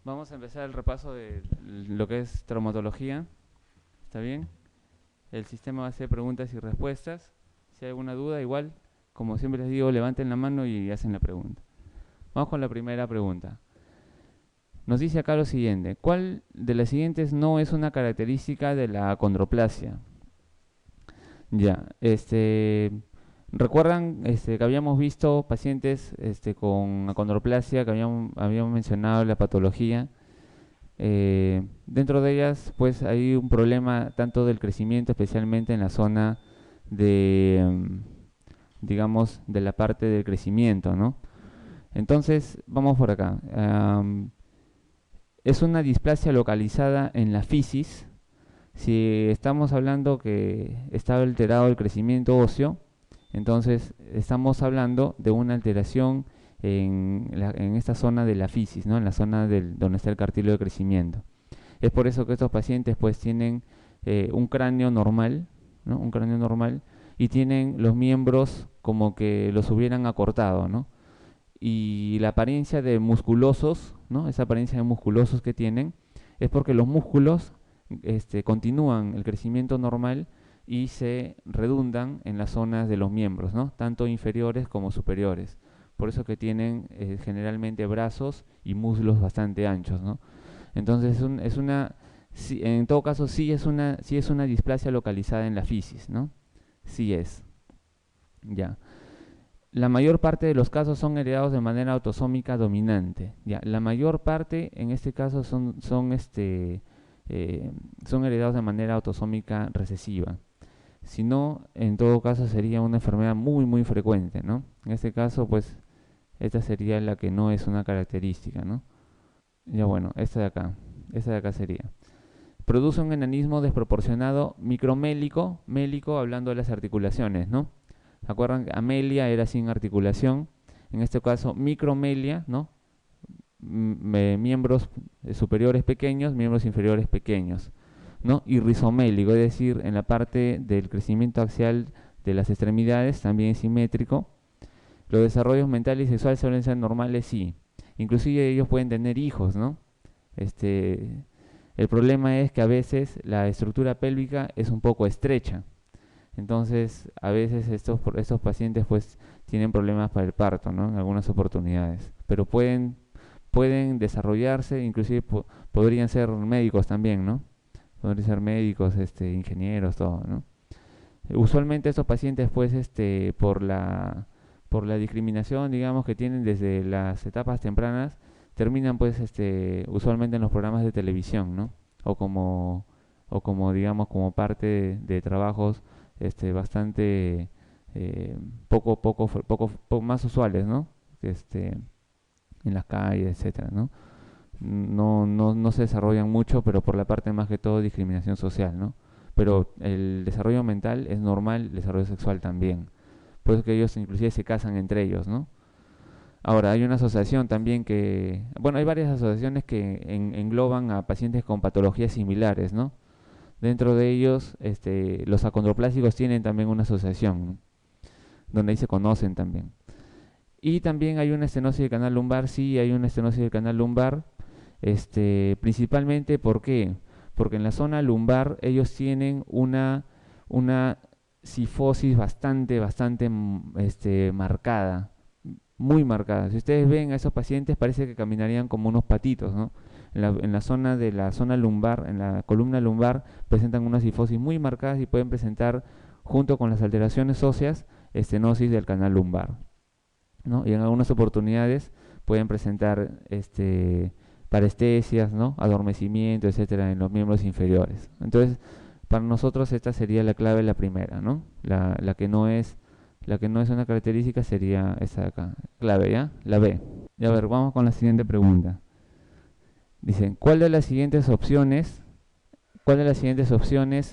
Vamos a empezar el repaso de lo que es traumatología. ¿Está bien? El sistema va a hacer preguntas y respuestas. Si hay alguna duda, igual, como siempre les digo, levanten la mano y hacen la pregunta. Vamos con la primera pregunta. Nos dice acá lo siguiente. ¿Cuál de las siguientes no es una característica de la acondroplasia? Ya, ¿recuerdan que habíamos visto pacientes con acondroplasia, que habíamos mencionado la patología? Dentro de ellas, pues hay un problema tanto del crecimiento, especialmente en la zona de, digamos, de la parte del crecimiento, ¿no? Entonces, vamos por acá. Es una displasia localizada en la fisis. Si estamos hablando que está alterado el crecimiento óseo, entonces estamos hablando de una alteración en esta zona de la fisis, ¿no? En la zona donde está el cartílago de crecimiento. Es por eso que estos pacientes pues tienen un cráneo normal, ¿no? Un cráneo normal, y tienen los miembros como que los hubieran acortado, ¿no? Y la apariencia de musculosos, ¿no? Esa apariencia de musculosos que tienen es porque los músculos continúan el crecimiento normal y se redundan en las zonas de los miembros, ¿no? Tanto inferiores como superiores. Por eso que tienen generalmente brazos y muslos bastante anchos, ¿no? Entonces en todo caso sí es una displasia localizada en la fisis, ¿no? Sí es, ya. La mayor parte de los casos son heredados de manera autosómica dominante. Ya, la mayor parte en este caso son heredados de manera autosómica recesiva. Si no, en todo caso sería una enfermedad muy muy frecuente, ¿no? En este caso, pues, esta sería la que no es una característica, ¿no? Ya bueno, esta de acá sería. Produce un enanismo desproporcionado micromélico, mélico hablando de las articulaciones, ¿no? ¿Se acuerdan? Amelia era sin articulación, en este caso micromelia, ¿no? Miembros superiores pequeños, miembros inferiores pequeños, ¿no? Y rizomélico, es decir, en la parte del crecimiento axial de las extremidades también es simétrico. Los desarrollos mentales y sexuales suelen ser normales, sí. Inclusive ellos pueden tener hijos, ¿no? El problema es que a veces la estructura pélvica es un poco estrecha. Entonces, a veces estos pacientes pues tienen problemas para el parto, ¿no? En algunas oportunidades. Pero pueden desarrollarse, inclusive podrían ser médicos también, ¿no? Podrían ser médicos, ingenieros, todo, ¿no? Usualmente estos pacientes pues por la discriminación, digamos, que tienen desde las etapas tempranas, terminan pues usualmente en los programas de televisión, ¿no? O como digamos como parte de trabajos bastante poco más usuales, ¿no? Este, en las calles, etcétera, ¿no? No se desarrollan mucho, pero por la parte más que todo discriminación social, ¿no? Pero el desarrollo mental es normal, el desarrollo sexual también. Por eso que ellos inclusive se casan entre ellos, ¿no? Ahora, hay una asociación también bueno, hay varias asociaciones que engloban a pacientes con patologías similares, ¿no? Dentro de ellos, los acondroplásicos tienen también una asociación, ¿no? Donde ahí se conocen también. Y también hay una estenosis del canal lumbar, sí, hay una estenosis del canal lumbar, principalmente, ¿por qué? Porque en la zona lumbar ellos tienen una cifosis bastante marcada, muy marcada. Si ustedes ven a esos pacientes, parece que caminarían como unos patitos, ¿no? En la zona de la zona lumbar, en la columna lumbar, presentan una cifosis muy marcada y pueden presentar, junto con las alteraciones óseas, estenosis del canal lumbar, ¿no? Y en algunas oportunidades pueden presentar parestesias, ¿no? Adormecimiento, etcétera, en los miembros inferiores. Entonces, para nosotros esta sería la clave, la primera, ¿no? La que no es una característica sería esta de acá. Clave, ¿ya? La B. Y a ver, vamos con la siguiente pregunta. Dicen, ¿cuál de las siguientes opciones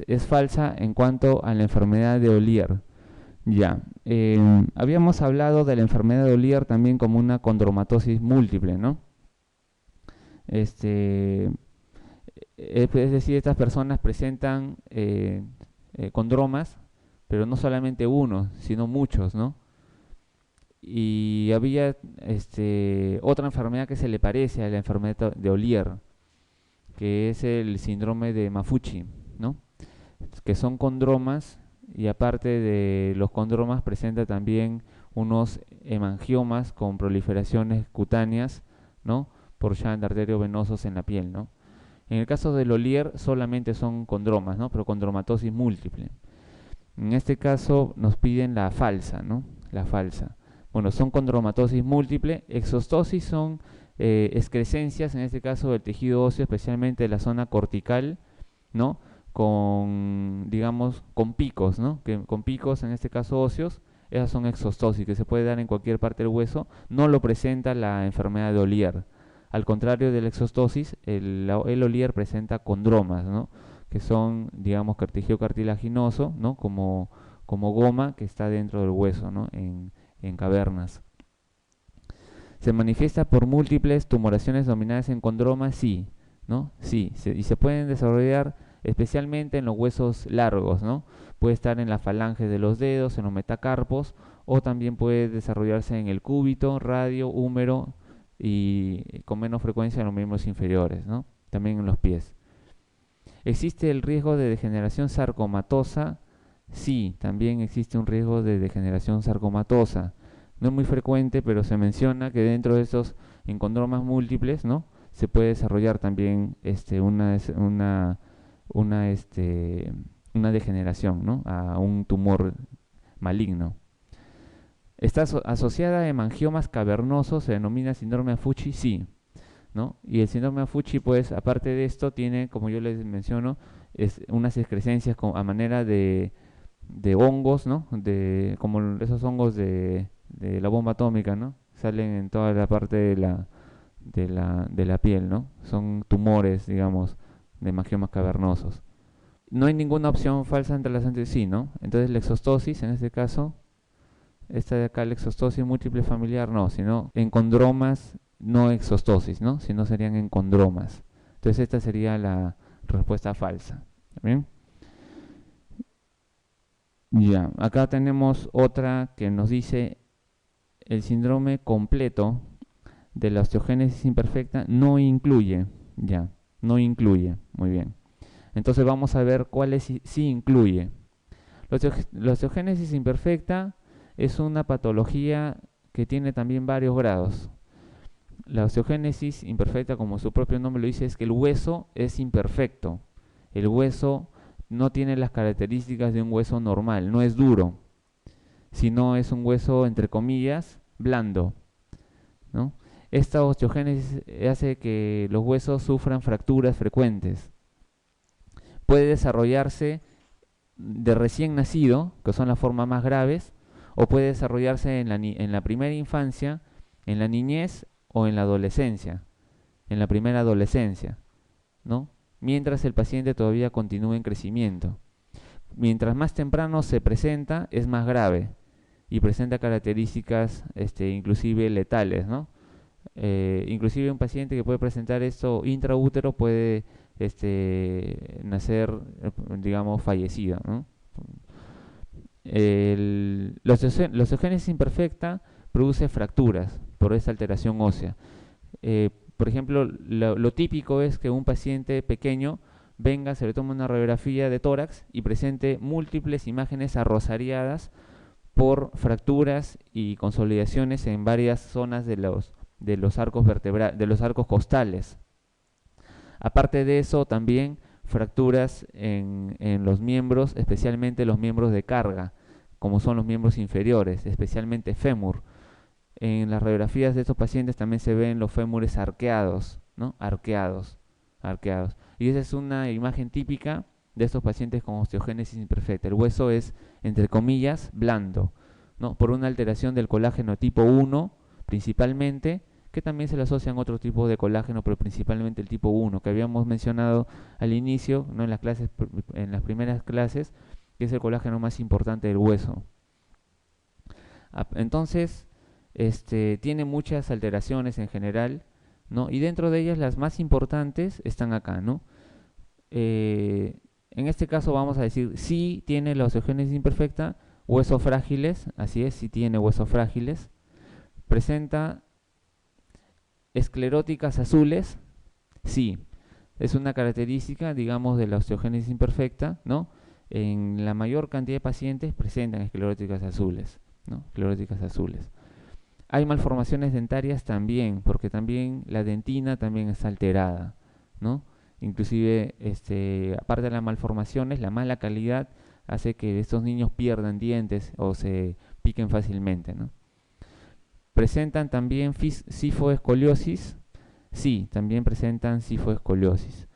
es falsa en cuanto a la enfermedad de Ollier? Ya, habíamos hablado de la enfermedad de Ollier también como una condromatosis múltiple, ¿no? Este, es decir, estas personas presentan condromas, pero no solamente uno, sino muchos, ¿no? Y había otra enfermedad que se le parece a la enfermedad de Ollier, que es el síndrome de Maffucci, ¿no? Que son condromas, y aparte de los condromas presenta también unos hemangiomas con proliferaciones cutáneas, ¿no? Por shunt arteriovenosos en la piel, ¿no? En el caso del Ollier solamente son condromas, ¿no? Pero condromatosis múltiple. En este caso nos piden la falsa, ¿no? La falsa. Bueno, son condromatosis múltiple. Exostosis son excrescencias, en este caso del tejido óseo, especialmente de la zona cortical, ¿no? Con, digamos, con picos, ¿no? Con picos, en este caso óseos. Esas son exostosis, que se puede dar en cualquier parte del hueso. No lo presenta la enfermedad de Ollier. Al contrario de la exostosis, el Ollier presenta condromas, ¿no? Que son, digamos, tejido cartilaginoso, ¿no? Como goma que está dentro del hueso, ¿no? En cavernas. ¿Se manifiesta por múltiples tumoraciones dominadas en condromas? Sí, ¿no? Sí, y se pueden desarrollar especialmente en los huesos largos, ¿no? Puede estar en la falange de los dedos, en los metacarpos, o también puede desarrollarse en el cúbito, radio, húmero, y con menos frecuencia en los miembros inferiores, ¿no? También en los pies. ¿Existe el riesgo de degeneración sarcomatosa? Sí, también existe un riesgo de degeneración sarcomatosa. No es muy frecuente, pero se menciona que dentro de estos encondromas múltiples, ¿no? Se puede desarrollar también una degeneración, ¿no? A un tumor maligno. ¿Está asociada a hemangiomas cavernosos? ¿Se denomina síndrome de Maffucci? Sí, ¿no? Y el síndrome de Maffucci, pues, aparte de esto, tiene, como yo les menciono, unas excrescencias a manera de hongos, ¿no? Como esos hongos de la bomba atómica, ¿no? Salen en toda la parte de la piel, ¿no? Son tumores, digamos, de hemangiomas cavernosos. No hay ninguna opción falsa entre las anteriores, sí, ¿no? Entonces la exostosis, en este caso, esta de acá, la exostosis múltiple familiar, no, sino en condromas, no exostosis, ¿no? Sino serían en condromas. Entonces esta sería la respuesta falsa. ¿Bien? Ya, acá tenemos otra que nos dice el síndrome completo de la osteogénesis imperfecta no incluye, ya, no incluye, muy bien. Entonces vamos a ver cuáles sí incluye. La osteogénesis imperfecta es una patología que tiene también varios grados. La osteogénesis imperfecta, como su propio nombre lo dice, es que el hueso es imperfecto. El hueso no tiene las características de un hueso normal, no es duro, sino es un hueso, entre comillas, blando, ¿no? Esta osteogénesis hace que los huesos sufran fracturas frecuentes. Puede desarrollarse de recién nacido, que son las formas más graves, o puede desarrollarse en la primera infancia, en la niñez o en la adolescencia, en la primera adolescencia, ¿no? Mientras el paciente todavía continúa en crecimiento. Mientras más temprano se presenta, es más grave y presenta características inclusive letales, ¿no? Inclusive un paciente que puede presentar esto intraútero puede nacer, digamos, fallecido, ¿no? La osteogénesis imperfecta produce fracturas por esta alteración ósea. Por ejemplo, lo típico es que un paciente pequeño venga, se le toma una radiografía de tórax y presente múltiples imágenes arrozariadas por fracturas y consolidaciones en varias zonas de los arcos de los arcos costales. Aparte de eso, también fracturas en los miembros, especialmente los miembros de carga, como son los miembros inferiores, especialmente fémur. En las radiografías de estos pacientes también se ven los fémures arqueados, ¿no? Arqueados. Y esa es una imagen típica de estos pacientes con osteogénesis imperfecta. El hueso es, entre comillas, blando, ¿no? Por una alteración del colágeno tipo 1, principalmente, que también se le asocian otros tipos de colágeno, pero principalmente el tipo 1, que habíamos mencionado al inicio, ¿no? En las primeras clases, que es el colágeno más importante del hueso. Entonces, tiene muchas alteraciones en general, ¿no? Y dentro de ellas las más importantes están acá, ¿no? En este caso vamos a decir, sí tiene la osteogénesis imperfecta, huesos frágiles, así es, sí tiene huesos frágiles, ¿Presenta escleróticas azules? Sí, es una característica, digamos, de la osteogénesis imperfecta, ¿no? En la mayor cantidad de pacientes presentan escleróticas azules, ¿no? Escleróticas azules. Hay malformaciones dentarias también, porque también la dentina también está alterada, ¿no? Inclusive, aparte de las malformaciones, la mala calidad hace que estos niños pierdan dientes o se piquen fácilmente, ¿no? ¿Presentan también cifoescoliosis? Sí, también presentan cifoescoliosis.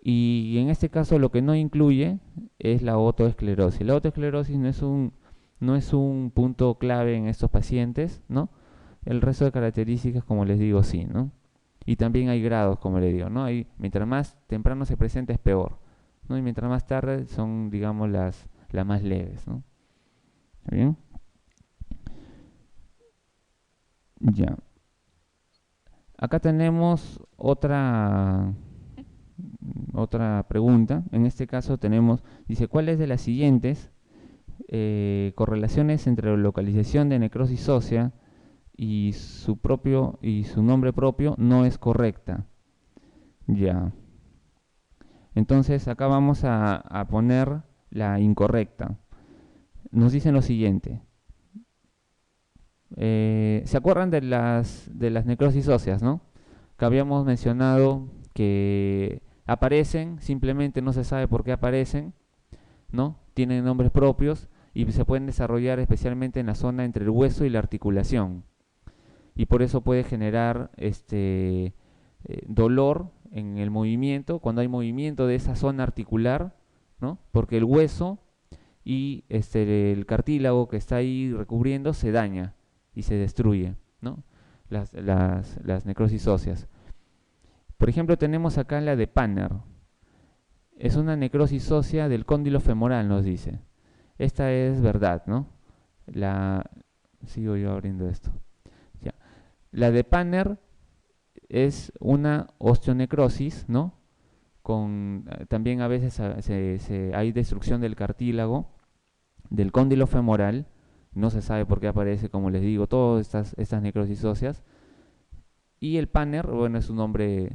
Y en este caso lo que no incluye es la otoesclerosis. La otoesclerosis no es un punto clave en estos pacientes, ¿no? El resto de características, como les digo, sí, ¿no? Y también hay grados, como les digo, ¿no? Mientras más temprano se presenta es peor, ¿no? Y mientras más tarde son, digamos, las más leves, ¿no? ¿Está bien? Ya. Acá tenemos otra pregunta. En este caso tenemos, dice, ¿cuáles de las siguientes correlaciones entre la localización de necrosis ósea y su nombre propio no es correcta? Ya. Entonces acá vamos a poner la incorrecta. Nos dicen lo siguiente. ¿Se acuerdan de las necrosis óseas, no? Que habíamos mencionado que aparecen, simplemente no se sabe por qué aparecen, ¿no? Tienen nombres propios y se pueden desarrollar especialmente en la zona entre el hueso y la articulación. Y por eso puede generar dolor en el movimiento, cuando hay movimiento de esa zona articular, ¿no? Porque el hueso y el cartílago que está ahí recubriendo se daña y se destruye, ¿no? Las necrosis óseas. Por ejemplo, tenemos acá la de Panner. Es una necrosis ósea del cóndilo femoral, nos dice. Esta es verdad, ¿no? Sigo yo abriendo esto. Ya. La de Panner es una osteonecrosis, ¿no? También a veces hay destrucción del cartílago, del cóndilo femoral. No se sabe por qué aparece, como les digo, todas estas necrosis óseas. Y el Panner, bueno, es su nombre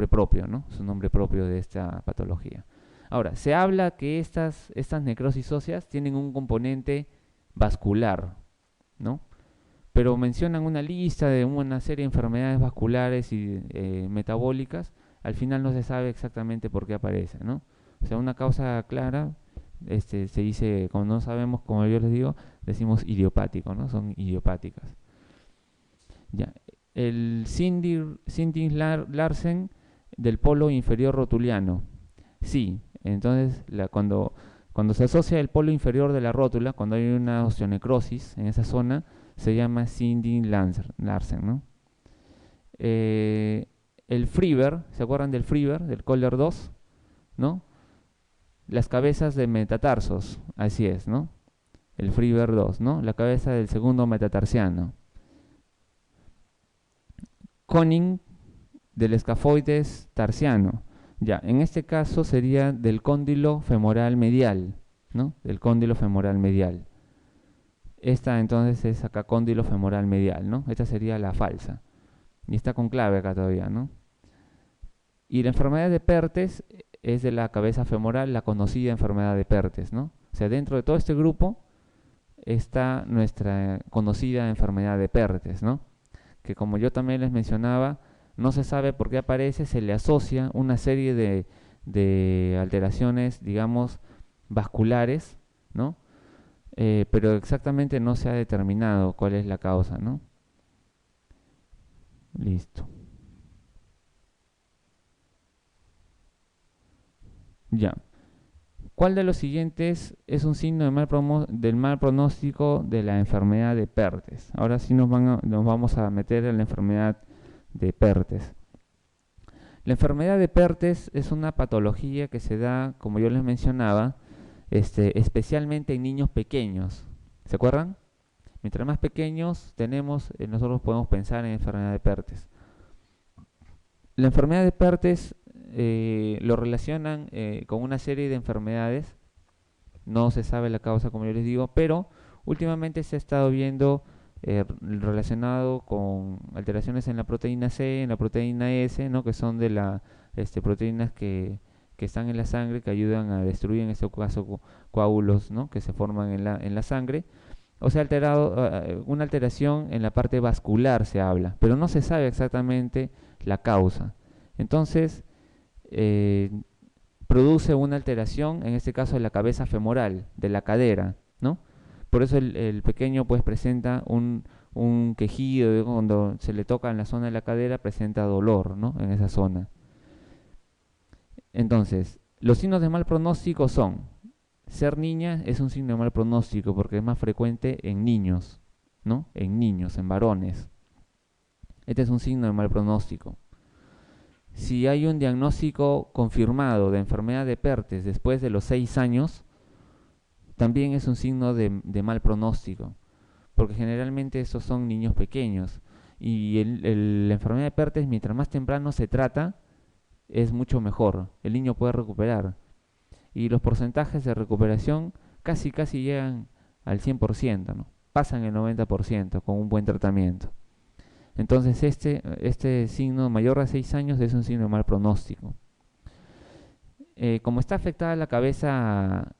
propio, ¿no? Su nombre propio de esta patología. Ahora, se habla que estas necrosis óseas tienen un componente vascular, ¿no? Pero mencionan una lista de una serie de enfermedades vasculares y metabólicas. Al final no se sabe exactamente por qué aparece, ¿no? O sea, una causa clara, se dice, como no sabemos, como yo les digo, decimos idiopático, ¿no? Son idiopáticas. Ya. El Sinding-Larsen del polo inferior rotuliano. Sí, entonces cuando se asocia el polo inferior de la rótula, cuando hay una osteonecrosis en esa zona, se llama Sinding-Larsen, ¿no? El Friber, ¿se acuerdan del Friber, del Kohler 2? ¿No? Las cabezas de metatarsos, así es, ¿no? El Friber 2, ¿no? La cabeza del segundo metatarsiano. Coning del escafoides tarsiano. Ya, en este caso sería del cóndilo femoral medial, ¿no? Del cóndilo femoral medial. Esta entonces es acá cóndilo femoral medial, ¿no? Esta sería la falsa. Y está con clave acá todavía, ¿no? Y la enfermedad de Pertes es de la cabeza femoral, la conocida enfermedad de Pertes, ¿no? O sea, dentro de todo este grupo está nuestra conocida enfermedad de Pertes, ¿no? Que como yo también les mencionaba, no se sabe por qué aparece, se le asocia una serie de alteraciones, digamos, vasculares, ¿no? Pero exactamente no se ha determinado cuál es la causa, ¿no? Listo. Ya. ¿Cuál de los siguientes es un signo del mal pronóstico de la enfermedad de Pertes? Ahora sí nos vamos a meter en la enfermedad de Pertes. La enfermedad de Pertes es una patología que se da, como yo les mencionaba, especialmente en niños pequeños. ¿Se acuerdan? Mientras más pequeños tenemos, nosotros podemos pensar en enfermedad de Pertes. La enfermedad de Pertes lo relacionan con una serie de enfermedades. No se sabe la causa, como yo les digo, pero últimamente se ha estado viendo relacionado con alteraciones en la proteína C, en la proteína S, ¿no? Que son de las proteínas que están en la sangre, que ayudan a destruir en este caso coágulos, ¿no? Que se forman en la sangre. O sea, una alteración en la parte vascular se habla, pero no se sabe exactamente la causa. Entonces, eh, produce una alteración, en este caso de la cabeza femoral, de la cadera, ¿no? Por eso el pequeño pues presenta un quejido, cuando se le toca en la zona de la cadera presenta dolor, ¿no? En esa zona. Entonces, los signos de mal pronóstico son, ser niña es un signo de mal pronóstico porque es más frecuente en niños, ¿no? En niños, en varones. Este es un signo de mal pronóstico. Si hay un diagnóstico confirmado de enfermedad de Pertes después de los 6 años, también es un signo de mal pronóstico, porque generalmente estos son niños pequeños. Y la enfermedad de Pertes, mientras más temprano se trata, es mucho mejor. El niño puede recuperar. Y los porcentajes de recuperación casi llegan al 100%, ¿no? Pasan el 90% con un buen tratamiento. Entonces este signo mayor a 6 años es un signo de mal pronóstico. Como está afectada la cabeza,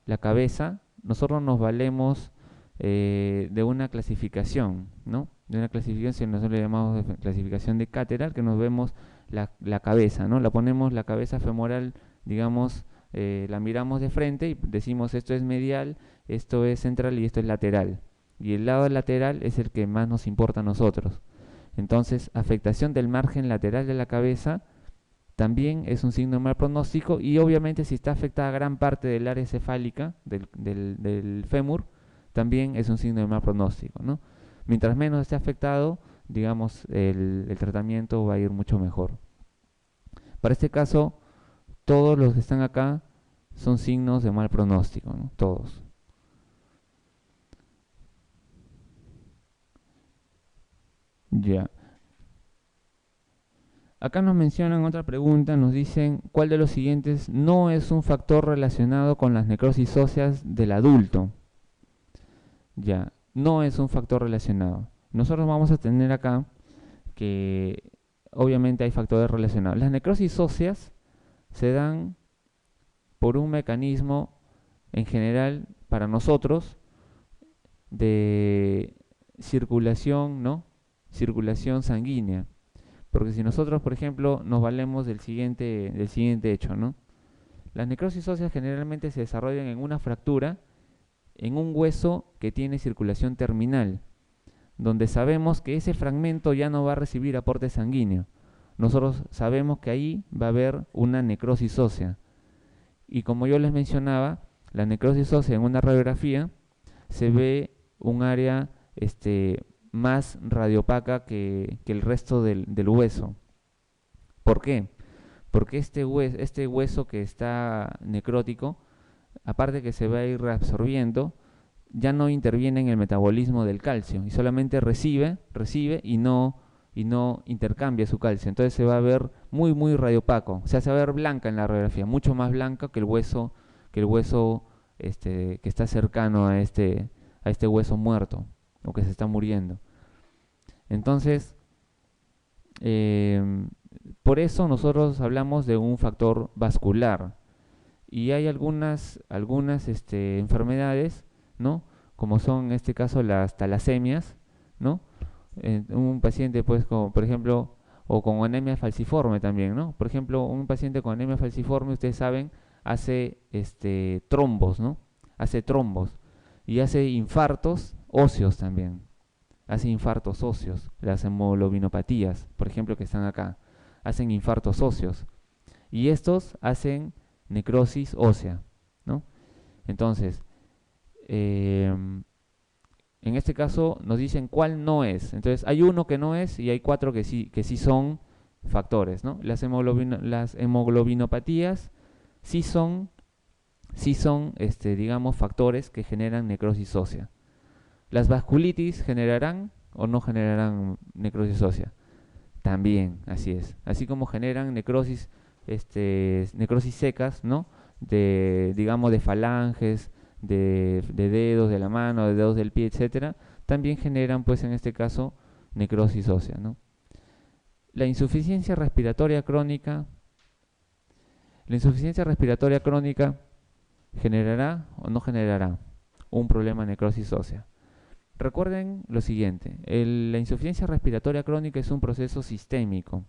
nosotros nos valemos de una clasificación, ¿no? De una clasificación, si nosotros le llamamos clasificación de Cateral, que nos vemos la cabeza, ¿no? La ponemos la cabeza femoral, digamos, la miramos de frente y decimos esto es medial, esto es central y esto es lateral. Y el lado lateral es el que más nos importa a nosotros. Entonces, afectación del margen lateral de la cabeza también es un signo de mal pronóstico, y obviamente si está afectada gran parte del área cefálica del fémur, también es un signo de mal pronóstico, ¿no? Mientras menos esté afectado, digamos, el tratamiento va a ir mucho mejor. Para este caso, todos los que están acá son signos de mal pronóstico, ¿no? Todos. Ya. Acá nos mencionan otra pregunta, nos dicen, ¿cuál de los siguientes no es un factor relacionado con las necrosis óseas del adulto? Ya, no es un factor relacionado. Nosotros vamos a tener acá que obviamente hay factores relacionados. Las necrosis óseas se dan por un mecanismo en general para nosotros de circulación, ¿no? Circulación sanguínea. Porque si nosotros, por ejemplo, nos valemos del siguiente hecho, ¿no? Las necrosis óseas generalmente se desarrollan en una fractura en un hueso que tiene circulación terminal, donde sabemos que ese fragmento ya no va a recibir aporte sanguíneo. Nosotros sabemos que ahí va a haber una necrosis ósea. Y como yo les mencionaba, la necrosis ósea en una radiografía se ve un área más radiopaca que el resto del hueso. ¿Por qué? Porque este hueso que está necrótico, aparte que se va a ir reabsorbiendo, ya no interviene en el metabolismo del calcio y solamente recibe y no intercambia su calcio. Entonces se va a ver muy radiopaco. O sea, se va a ver blanca en la radiografía, mucho más blanca que el hueso que está cercano a este hueso muerto o que se está muriendo. Entonces, por eso nosotros hablamos de un factor vascular. Y hay algunas enfermedades, ¿no? Como son en este caso las talasemias, ¿no? Un paciente, pues, como por ejemplo, o con anemia falciforme también, ¿no? Por ejemplo, un paciente con anemia falciforme, ustedes saben, hace trombos, ¿no? Hace trombos y hace infartos óseos también. Hace infartos óseos, las hemoglobinopatías, por ejemplo, que están acá, hacen infartos óseos. Y estos hacen necrosis ósea, ¿no? Entonces, en este caso nos dicen cuál no es. Entonces, hay uno que no es y hay 4 que sí son factores, ¿no? Las hemoglobinopatías sí son digamos, factores que generan necrosis ósea. ¿Las vasculitis generarán o no generarán necrosis ósea? También, así es. Así como generan necrosis secas, ¿no? Digamos, de falanges, de dedos de la mano, de dedos del pie, etcétera, también generan, pues en este caso, necrosis ósea, ¿no? La insuficiencia respiratoria crónica, la insuficiencia respiratoria crónica generará o no generará un problema de necrosis ósea. Recuerden lo siguiente, la insuficiencia respiratoria crónica es un proceso sistémico,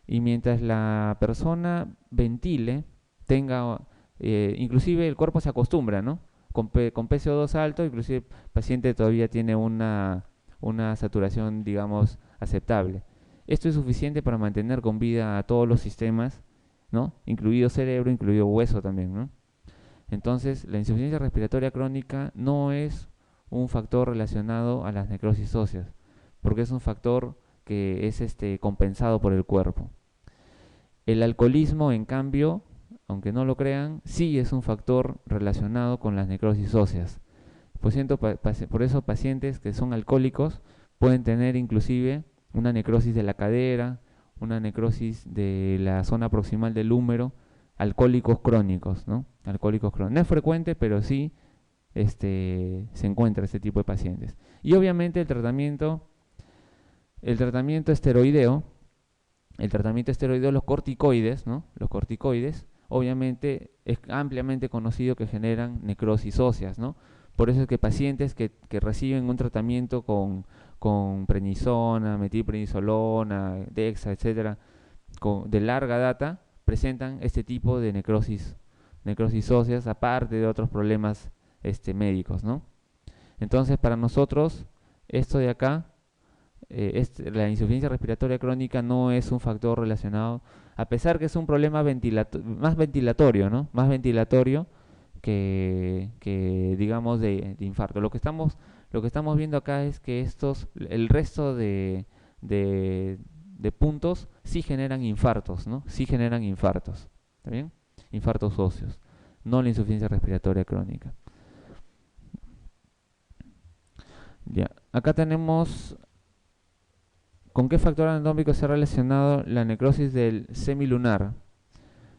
y mientras la persona ventile, tenga, inclusive el cuerpo se acostumbra, ¿no? Con PCO2 alto, inclusive el paciente todavía tiene una saturación, digamos, aceptable. Esto es suficiente para mantener con vida a todos los sistemas, ¿no? Incluido cerebro, incluido hueso también, ¿no? Entonces, la insuficiencia respiratoria crónica no es un factor relacionado a las necrosis óseas, porque es un factor que es compensado por el cuerpo. El alcoholismo, en cambio, aunque no lo crean, sí es un factor relacionado con las necrosis óseas. Por eso pacientes que son alcohólicos pueden tener inclusive una necrosis de la cadera, una necrosis de la zona proximal del húmero, alcohólicos crónicos, ¿no? Alcohólicos crónicos. No es frecuente, pero sí se encuentra este tipo de pacientes. Y obviamente el tratamiento esteroideo, los corticoides, ¿no? Los corticoides, obviamente es ampliamente conocido que generan necrosis óseas, ¿no? Por eso es que pacientes que reciben un tratamiento con prednisona, metilprednisolona, dexa, etcétera, de larga data, presentan este tipo de necrosis óseas, aparte de otros problemas médicos, ¿no? Entonces, para nosotros, esto de acá, la insuficiencia respiratoria crónica no es un factor relacionado, a pesar que es un problema más ventilatorio, ¿no? Más ventilatorio que digamos, de infarto. Lo que estamos viendo acá es que el resto de puntos sí generan infartos, ¿no? Sí generan infartos, ¿está bien? Infartos óseos, no la insuficiencia respiratoria crónica. Ya, acá tenemos con qué factor anatómico se ha relacionado la necrosis del semilunar.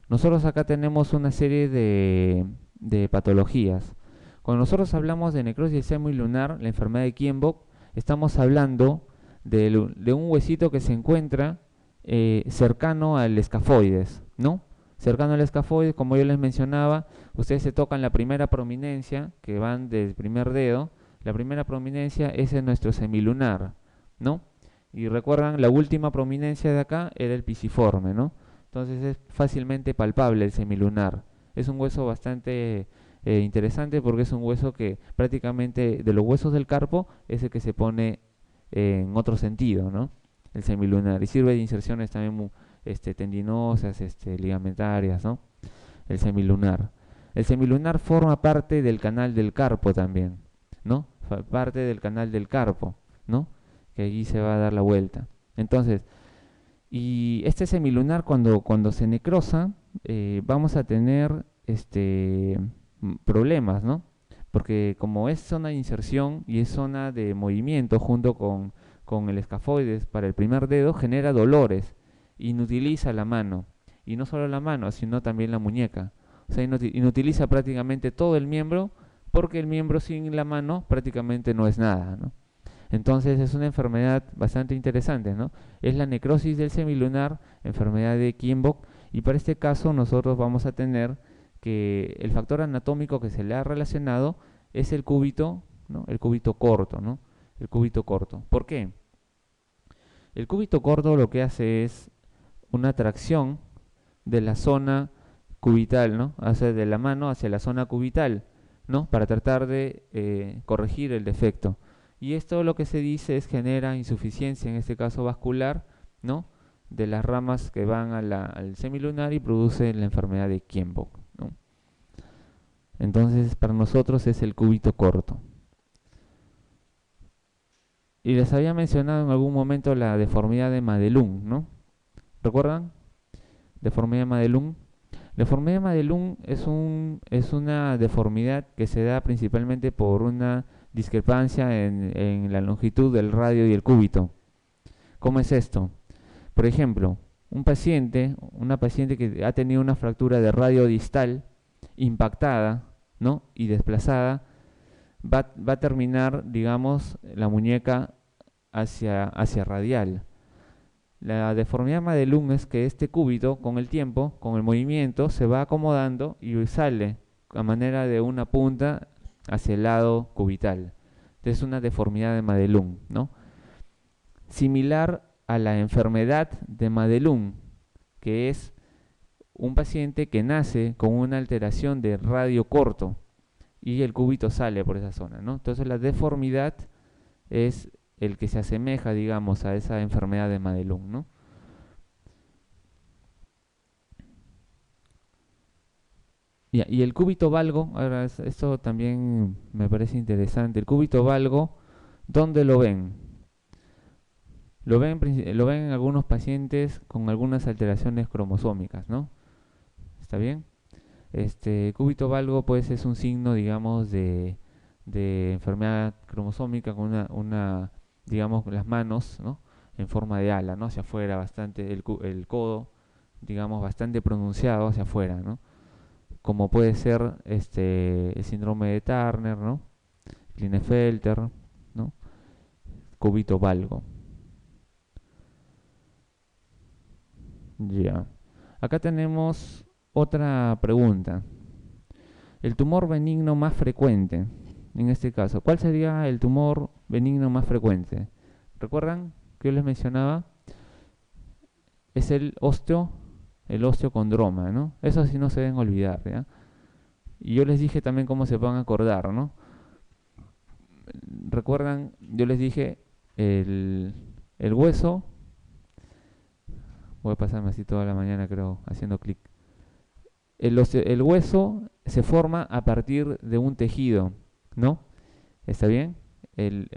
Nosotros acá tenemos una serie de patologías. Cuando nosotros hablamos de necrosis semilunar, la enfermedad de Kienbock, estamos hablando de un huesito que se encuentra cercano al escafoides, ¿no? Cercano al escafoides, como yo les mencionaba, ustedes se tocan la primera prominencia, que van del primer dedo. La primera prominencia es en nuestro semilunar, ¿no? Y recuerdan, la última prominencia de acá era el pisiforme, ¿no? Entonces es fácilmente palpable el semilunar. Es un hueso bastante interesante porque es un hueso que prácticamente de los huesos del carpo es el que se pone en otro sentido, ¿no? El semilunar. Y sirve de inserciones también tendinosas, ligamentarias, ¿no? El semilunar. El semilunar forma parte del canal del carpo también, ¿no? Parte del canal del carpo, ¿no? Que allí se va a dar la vuelta. Entonces, y este semilunar cuando se necrosa, vamos a tener problemas, ¿no? Porque como es zona de inserción y es zona de movimiento junto con el escafoides para el primer dedo, genera dolores, inutiliza la mano. Y no solo la mano, sino también la muñeca. O sea, inutiliza prácticamente todo el miembro, porque el miembro sin la mano prácticamente no es nada, ¿no? Entonces es una enfermedad bastante interesante, ¿no? Es la necrosis del semilunar, enfermedad de Kienbock, y para este caso nosotros vamos a tener que el factor anatómico que se le ha relacionado es el cúbito, ¿no? El cúbito corto, ¿no? El cúbito corto. ¿Por qué? El cúbito corto lo que hace es una tracción de la zona cubital, ¿no? Hace de la mano hacia la zona cubital, ¿no? Para tratar de corregir el defecto. Y esto lo que se dice es genera insuficiencia, en este caso vascular, ¿no? De las ramas que van al semilunar y produce la enfermedad de Kienbock, ¿no? Entonces para nosotros es el cúbito corto. Y les había mencionado en algún momento la deformidad de Madelung, ¿no? ¿Recuerdan? Deformidad de Madelung. La deformidad de Madelung es una deformidad que se da principalmente por una discrepancia en la longitud del radio y el cúbito. ¿Cómo es esto? Por ejemplo, una paciente que ha tenido una fractura de radio distal impactada, ¿no? Y desplazada, va a terminar, digamos, la muñeca hacia radial. La deformidad Madelung es que este cúbito, con el tiempo, con el movimiento, se va acomodando y sale a manera de una punta hacia el lado cubital. Es una deformidad de Madelung, ¿no? Similar a la enfermedad de Madelung, que es un paciente que nace con una alteración de radio corto y el cúbito sale por esa zona, ¿no? Entonces la deformidad es el que se asemeja, digamos, a esa enfermedad de Madelung, ¿no? Y el cúbito valgo, ahora esto también me parece interesante. El cúbito valgo, ¿dónde lo ven? Lo ven en algunos pacientes con algunas alteraciones cromosómicas, ¿no? ¿Está bien? Cúbito valgo, pues, es un signo, digamos, de enfermedad cromosómica con digamos, las manos, ¿no? En forma de ala, ¿no? Hacia afuera, bastante, el codo, digamos, bastante pronunciado hacia afuera, ¿no? Como puede ser el síndrome de Turner, ¿no? Klinefelter, ¿no? Cúbito valgo. Ya. Acá tenemos otra pregunta. El tumor benigno más frecuente, en este caso, ¿cuál sería el tumor benigno más frecuente? ¿Recuerdan que yo les mencionaba? Es el osteocondroma, ¿no? Eso sí no se deben olvidar, ¿ya? Y yo les dije también cómo se van a acordar, ¿no? ¿Recuerdan? Yo les dije el hueso, voy a pasarme así toda la mañana, creo, haciendo clic. El hueso se forma a partir de un tejido, ¿no? ¿Está bien?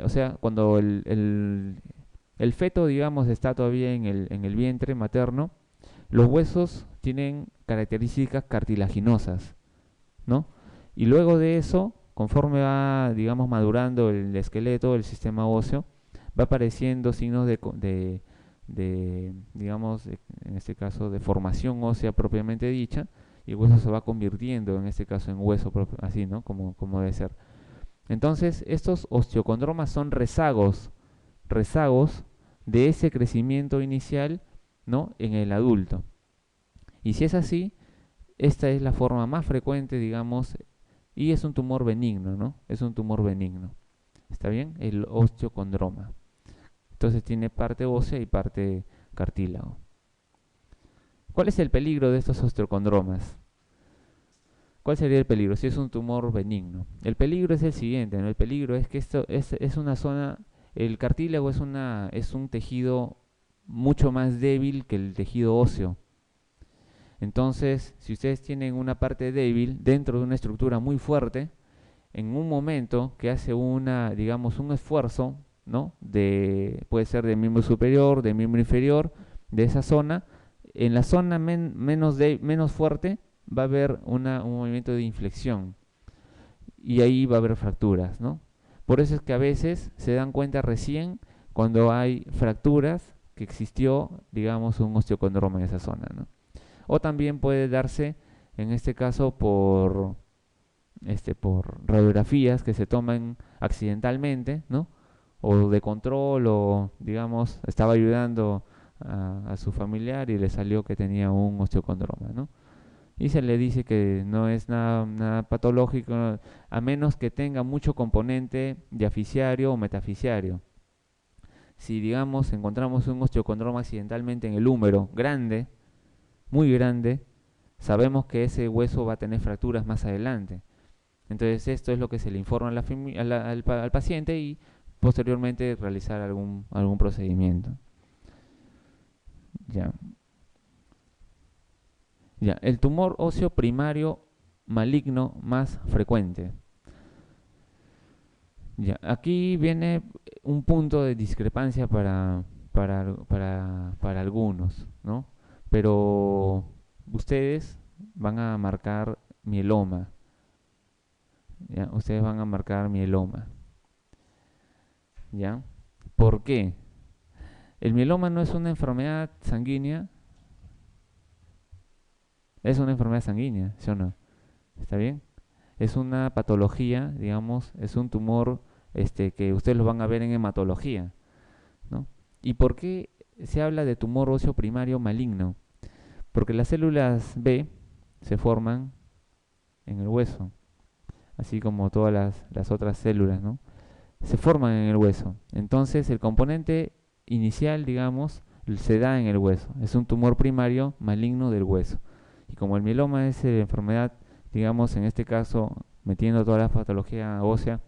O sea, cuando el feto, digamos, está todavía en el vientre materno, los huesos tienen características cartilaginosas, ¿no? Y luego de eso, conforme va, digamos, madurando el esqueleto, el sistema óseo, va apareciendo signos digamos, en este caso, de formación ósea propiamente dicha, y el hueso se va convirtiendo, en este caso, en hueso, así, ¿no? Como debe ser. Entonces, estos osteocondromas son rezagos de ese crecimiento inicial, ¿no? En el adulto. Y si es así, esta es la forma más frecuente, digamos, y es un tumor benigno, ¿no? Es un tumor benigno. ¿Está bien? El osteocondroma. Entonces tiene parte ósea y parte cartílago. ¿Cuál es el peligro de estos osteocondromas? ¿Cuál sería el peligro si es un tumor benigno? El peligro es el siguiente, ¿no? El peligro es que esto es una zona, el cartílago es un tejido mucho más débil que el tejido óseo. Entonces, si ustedes tienen una parte débil dentro de una estructura muy fuerte, en un momento que hace digamos, un esfuerzo, ¿no? Puede ser de miembro superior, de miembro inferior, de esa zona, en la zona menos fuerte va a haber un movimiento de inflexión y ahí va a haber fracturas, ¿no? Por eso es que a veces se dan cuenta recién cuando hay fracturas que existió, digamos, un osteocondroma en esa zona, ¿no? O también puede darse, en este caso, por radiografías que se toman accidentalmente, ¿no? O de control, o digamos, estaba ayudando a su familiar y le salió que tenía un osteocondroma, ¿no? Y se le dice que no es nada patológico, a menos que tenga mucho componente diafisiario o metafisiario. Si, digamos, encontramos un osteocondroma accidentalmente en el húmero grande, muy grande, sabemos que ese hueso va a tener fracturas más adelante. Entonces esto es lo que se le informa al paciente y posteriormente realizar algún procedimiento. Ya. Ya, el tumor óseo primario maligno más frecuente. Ya, aquí viene un punto de discrepancia para algunos, ¿no? Pero ustedes van a marcar mieloma. ¿Ya? Ustedes van a marcar mieloma. ¿Ya? ¿Por qué? El mieloma no es una enfermedad sanguínea. Es una enfermedad sanguínea, ¿sí o no? ¿Está bien? Es una patología, digamos, es un tumor que ustedes lo van a ver en hematología, ¿no? ¿Y por qué se habla de tumor óseo primario maligno? Porque las células B se forman en el hueso, así como todas las otras células, ¿no? Se forman en el hueso. Entonces el componente inicial, digamos, se da en el hueso. Es un tumor primario maligno del hueso. Y como el mieloma es enfermedad, digamos, en este caso, metiendo toda la patología ósea,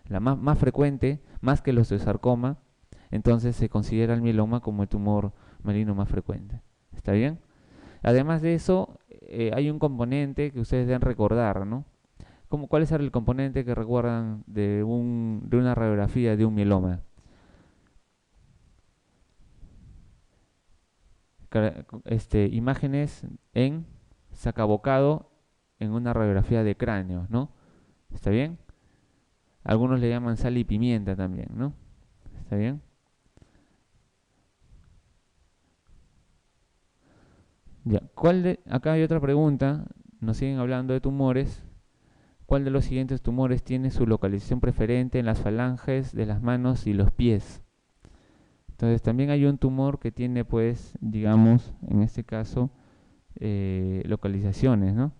la más frecuente, más que el osteosarcoma, entonces se considera el mieloma como el tumor maligno más frecuente. ¿Está bien? Además de eso, hay un componente que ustedes deben recordar, ¿no? ¿Cuál es el componente que recuerdan de una radiografía de un mieloma? Imágenes en sacabocado en una radiografía de cráneo, ¿no? ¿Está bien? Algunos le llaman sal y pimienta también, ¿no? ¿Está bien? Ya. Acá hay otra pregunta. Nos siguen hablando de tumores. ¿Cuál de los siguientes tumores tiene su localización preferente en las falanges de las manos y los pies? Entonces también hay un tumor que tiene, pues, digamos, en este caso, localizaciones, ¿no?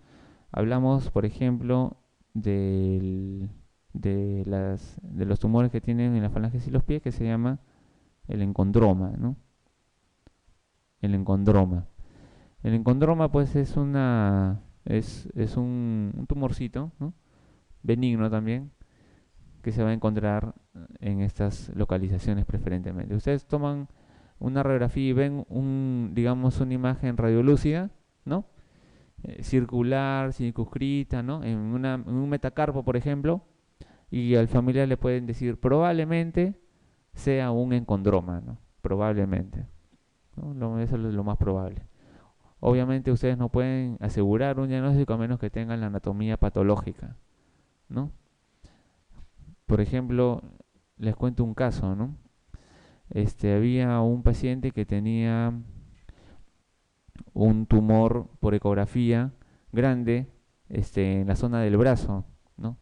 Hablamos, por ejemplo, de los tumores que tienen en las falanges y los pies, que se llama el encondroma, ¿no? El encondroma. El encondroma, pues, es un tumorcito, ¿no? Benigno también, que se va a encontrar en estas localizaciones preferentemente. Ustedes toman una radiografía y ven digamos, una imagen radiolúcida, ¿no? Circular, circunscrita, ¿no? En un metacarpo, por ejemplo, y al familiar le pueden decir probablemente sea un encondroma, ¿no? Probablemente, ¿no? Eso es lo más probable. Obviamente ustedes no pueden asegurar un diagnóstico a menos que tengan la anatomía patológica, ¿no? Por ejemplo, les cuento un caso, ¿no? Había un paciente que tenía un tumor por ecografía grande, en la zona del brazo, ¿no?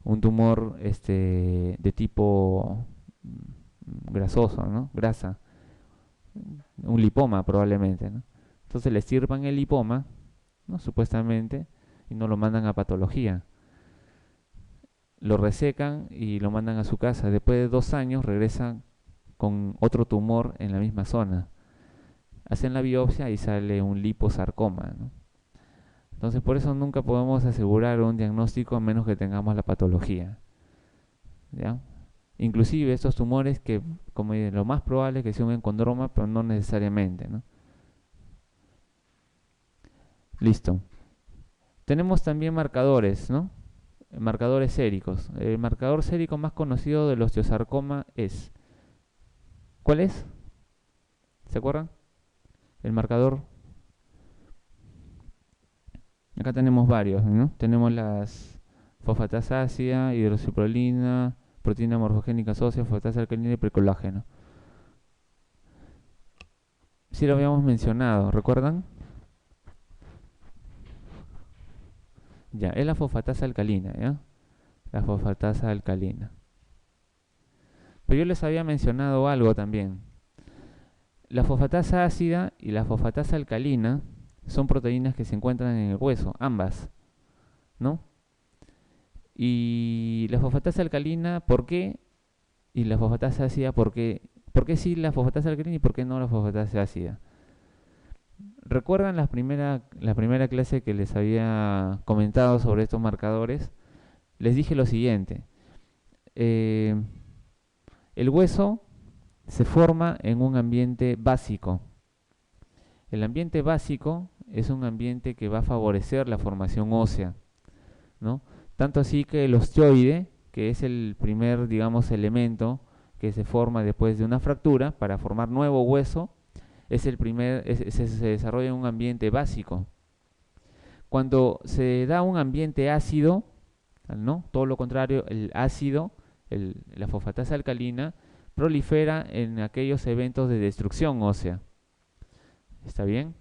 Un tumor, de tipo grasoso, ¿no? Grasa, un lipoma probablemente, ¿no? Entonces le extirpan el lipoma, ¿no? Supuestamente, y no lo mandan a patología. Lo resecan y lo mandan a su casa. Después de 2 años regresan con otro tumor en la misma zona. Hacen la biopsia y sale un liposarcoma, ¿no? Entonces por eso nunca podemos asegurar un diagnóstico a menos que tengamos la patología, ¿ya? Inclusive estos tumores que, como dije, lo más probable es que sea un encondroma, pero no necesariamente, ¿no? Listo. Tenemos también marcadores, ¿no? Marcadores séricos. El marcador sérico más conocido del osteosarcoma es... ¿Cuál es? ¿Se acuerdan? El marcador. Acá tenemos varios, ¿no? Tenemos las fosfatasa ácida, hidroxiprolina, proteína morfogénica ósea, fosfatasa alcalina y precolágeno. Sí lo habíamos mencionado, ¿recuerdan? Ya, es la fosfatasa alcalina, ¿ya? La fosfatasa alcalina. Pero yo les había mencionado algo también. La fosfatasa ácida y la fosfatasa alcalina son proteínas que se encuentran en el hueso, ambas, ¿no? Y la fosfatasa alcalina, ¿por qué? Y la fosfatasa ácida, ¿por qué? ¿Por qué sí la fosfatasa alcalina y por qué no la fosfatasa ácida? ¿Recuerdan la primera clase que les había comentado sobre estos marcadores? Les dije lo siguiente. Eh, el hueso se forma en un ambiente básico. El ambiente básico es un ambiente que va a favorecer la formación ósea, ¿no? Tanto así que el osteoide, que es el primer, digamos, elemento que se forma después de una fractura para formar nuevo hueso, es el primer, se desarrolla en un ambiente básico. Cuando se da un ambiente ácido, ¿no? Todo lo contrario, el ácido, la fosfatasa alcalina, prolifera en aquellos eventos de destrucción ósea. ¿Está bien?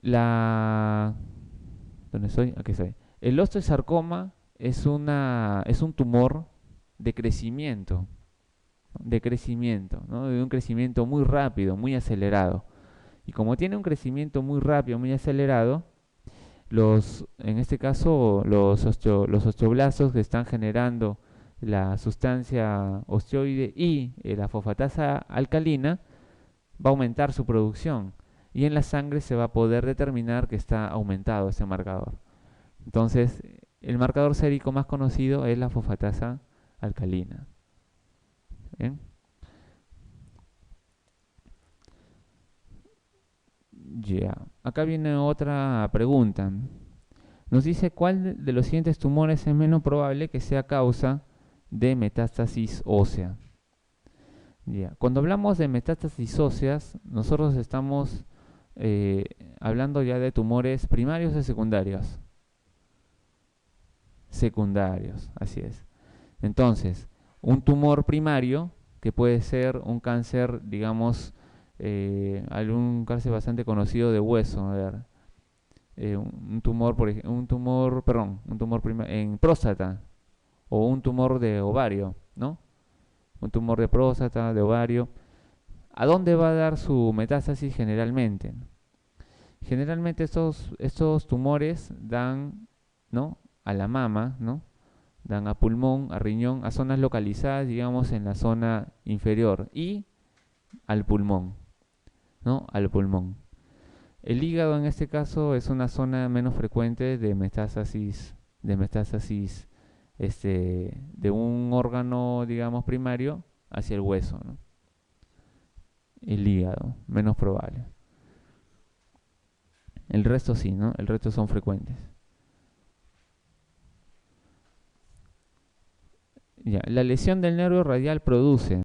La, ¿Dónde estoy? Aquí estoy. El osteosarcoma es un tumor de crecimiento, ¿no? De un crecimiento muy rápido, muy acelerado. Y como tiene un crecimiento muy rápido, muy acelerado, en este caso, los osteoblastos que están generando la sustancia osteoide y la fosfatasa alcalina, va a aumentar su producción. Y en la sangre se va a poder determinar que está aumentado ese marcador. Entonces, el marcador sérico más conocido es la fosfatasa alcalina. ¿Bien? Ya. Acá viene otra pregunta. Nos dice cuál de los siguientes tumores es menos probable que sea causa de metástasis ósea. Ya. Cuando hablamos de metástasis óseas, nosotros estamos eh, hablando ya de tumores primarios o secundarios. Secundarios, así es. Entonces, un tumor primario, que puede ser un cáncer, digamos, algún cáncer bastante conocido de hueso, a ver, un tumor, un tumor en próstata o un tumor de ovario, ¿no? Un tumor de próstata, de ovario. ¿A dónde va a dar su metástasis generalmente? Generalmente estos tumores dan, ¿no? A la mama, ¿no? Dan a pulmón, a riñón, a zonas localizadas, digamos, en la zona inferior y al pulmón, ¿no? Al pulmón. El hígado en este caso es una zona menos frecuente de metástasis de un órgano, digamos, primario hacia el hueso, ¿no? El hígado, menos probable. El resto sí, ¿no? El resto son frecuentes. Ya, la lesión del nervio radial produce